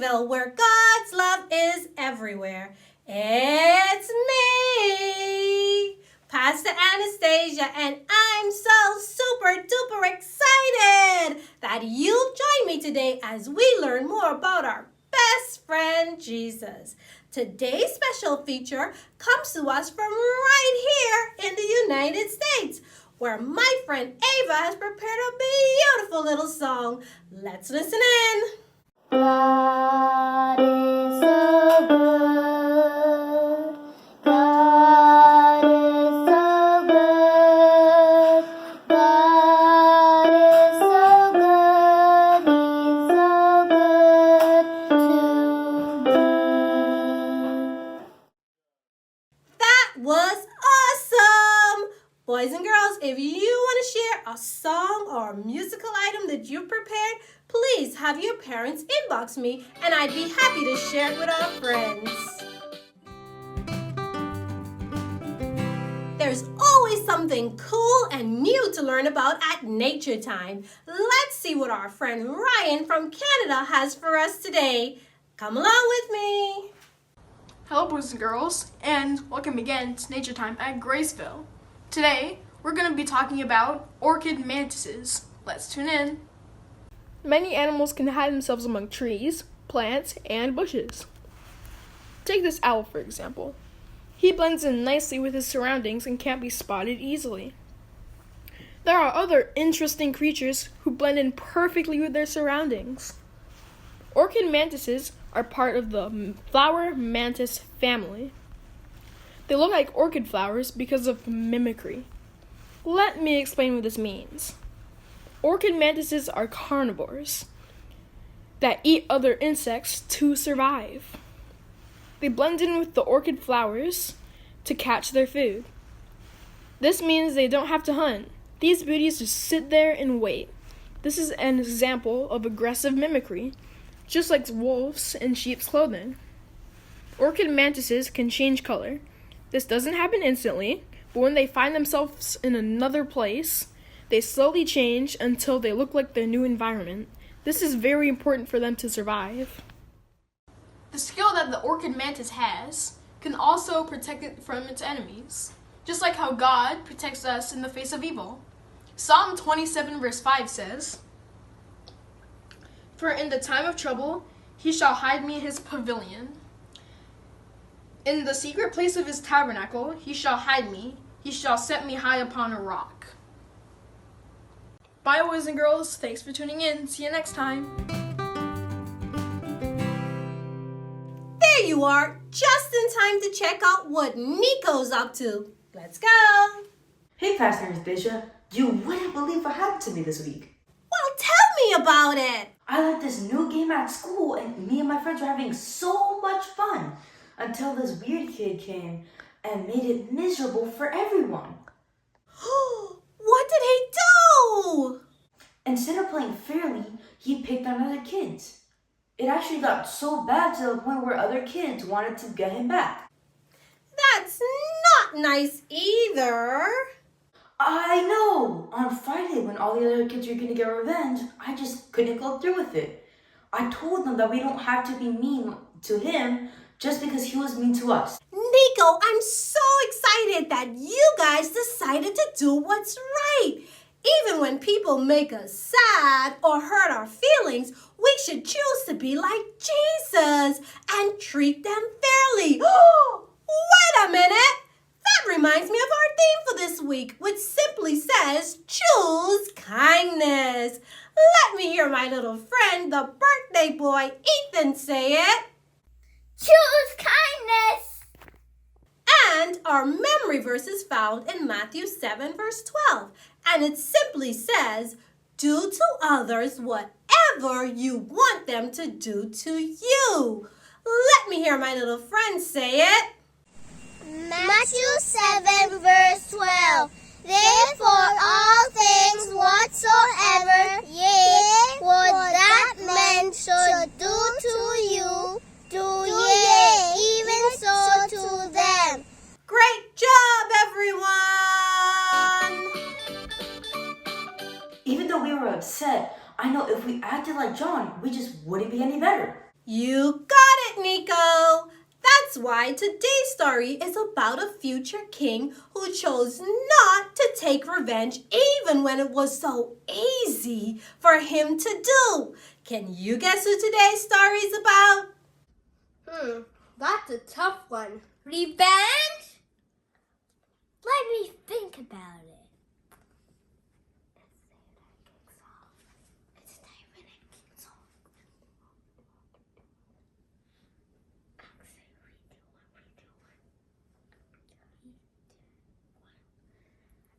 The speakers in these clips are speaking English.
Graceville, where God's love is everywhere. It's me, Pastor Anastacia, and I'm so super duper excited that you'll join me today as we learn more about our best friend Jesus. Today's special feature comes to us from right here in the United States, where my friend Ava has prepared a beautiful little song. Let's listen in. God is so good. God is so good. God is so good. He's so good to me. That was awesome! Boys and girls, if you want to share a song or a musical item that you've prepared, please have your parents inbox me and I'd be happy to share it with our friends. There's always something cool and new to learn about at Nature Time. Let's see what our friend Ryan from Canada has for us today. Come along with me. Hello boys and girls, and welcome again to Nature Time at Graceville. Today, we're going to be talking about orchid mantises. Let's tune in. Many animals can hide themselves among trees, plants, and bushes. Take this owl, for example. He blends in nicely with his surroundings and can't be spotted easily. There are other interesting creatures who blend in perfectly with their surroundings. Orchid mantises are part of the flower mantis family. They look like orchid flowers because of mimicry. Let me explain what this means. Orchid mantises are carnivores that eat other insects to survive. They blend in with the orchid flowers to catch their food. This means they don't have to hunt. These beauties just sit there and wait. This is an example of aggressive mimicry, just like wolves in sheep's clothing. Orchid mantises can change color. This doesn't happen instantly, but when they find themselves in another place, they slowly change until they look like their new environment. This is very important for them to survive. The skill that the orchid mantis has can also protect it from its enemies, just like how God protects us in the face of evil. Psalm 27 verse 5 says, "For in the time of trouble, he shall hide me in his pavilion. In the secret place of his tabernacle, he shall hide me. He shall set me high upon a rock." Bye, boys and girls. Thanks for tuning in. See you next time. There you are, just in time to check out what Niko's up to. Let's go. Hey, Pastor Anastacia, you wouldn't believe what happened to me this week. Well, tell me about it. I learned this new game at school, and me and my friends were having so much fun until this weird kid came and made it miserable for everyone. What did he do? Instead of playing fairly, he picked on other kids. It actually got so bad to the point where other kids wanted to get him back. That's not nice either. I know! On Friday, when all the other kids were gonna get revenge, I just couldn't go through with it. I told them that we don't have to be mean to him just because he was mean to us. Niko, I'm so excited that you guys decided to do what's right. Even when people make us sad or hurt our feelings, we should choose to be like Jesus and treat them fairly. Wait a minute. That reminds me of our theme for this week, which simply says, choose kindness. Let me hear my little friend, the birthday boy, Ethan, say it. Choose kindness. And our memory verse is found in Matthew 7, verse 12. And it simply says, do to others whatever you want them to do to you. Let me hear my little friend say it. Matthew 7 verse 12. Therefore all things whatsoever ye would that men should do to you, do ye even so to them. Great job, everyone! Even though we were upset, I know if we acted like John, we just wouldn't be any better. You got it, Niko! That's why today's story is about a future king who chose not to take revenge even when it was so easy for him to do. Can you guess who today's story is about? That's a tough one. Revenge? Let me think about it. It's David and King Saul.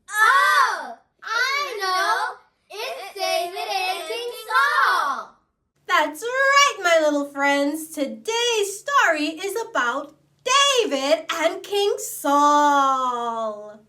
Oh! I know! It's David and King Saul! That's right, my little friends. Today's story is about David and King Saul.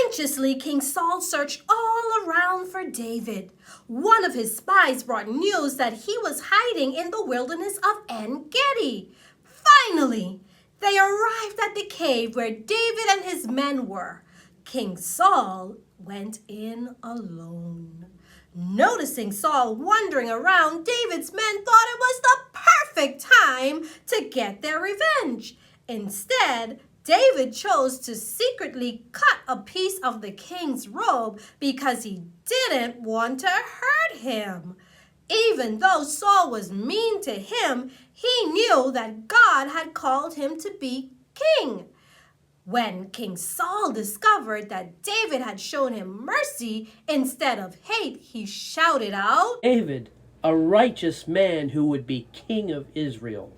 Anxiously, King Saul searched all around for David. One of his spies brought news that he was hiding in the wilderness of En-Gedi. Finally, they arrived at the cave where David and his men were. King Saul went in alone. Noticing Saul wandering around, David's men thought it was the perfect time to get their revenge. Instead, David chose to secretly cut a piece of the king's robe because he didn't want to hurt him. Even though Saul was mean to him, he knew that God had called him to be king. When King Saul discovered that David had shown him mercy instead of hate, he shouted out, David, a righteous man who would be king of Israel.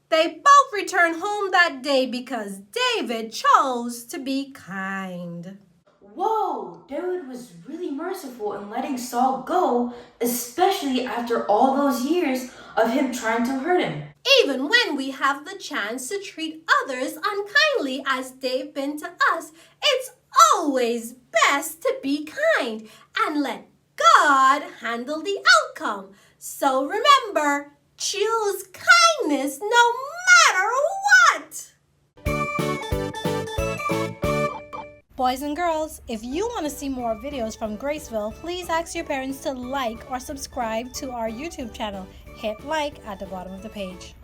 They both returned home that day because David chose to be kind. Whoa, David was really merciful in letting Saul go, especially after all those years of him trying to hurt him. Even when we have the chance to treat others unkindly as they've been to us, it's always best to be kind and let God handle the outcome. So remember, choose kindness no matter what. Boys and girls, if you want to see more videos from Graceville, please ask your parents to like or subscribe to our YouTube channel. Hit like at the bottom of the page.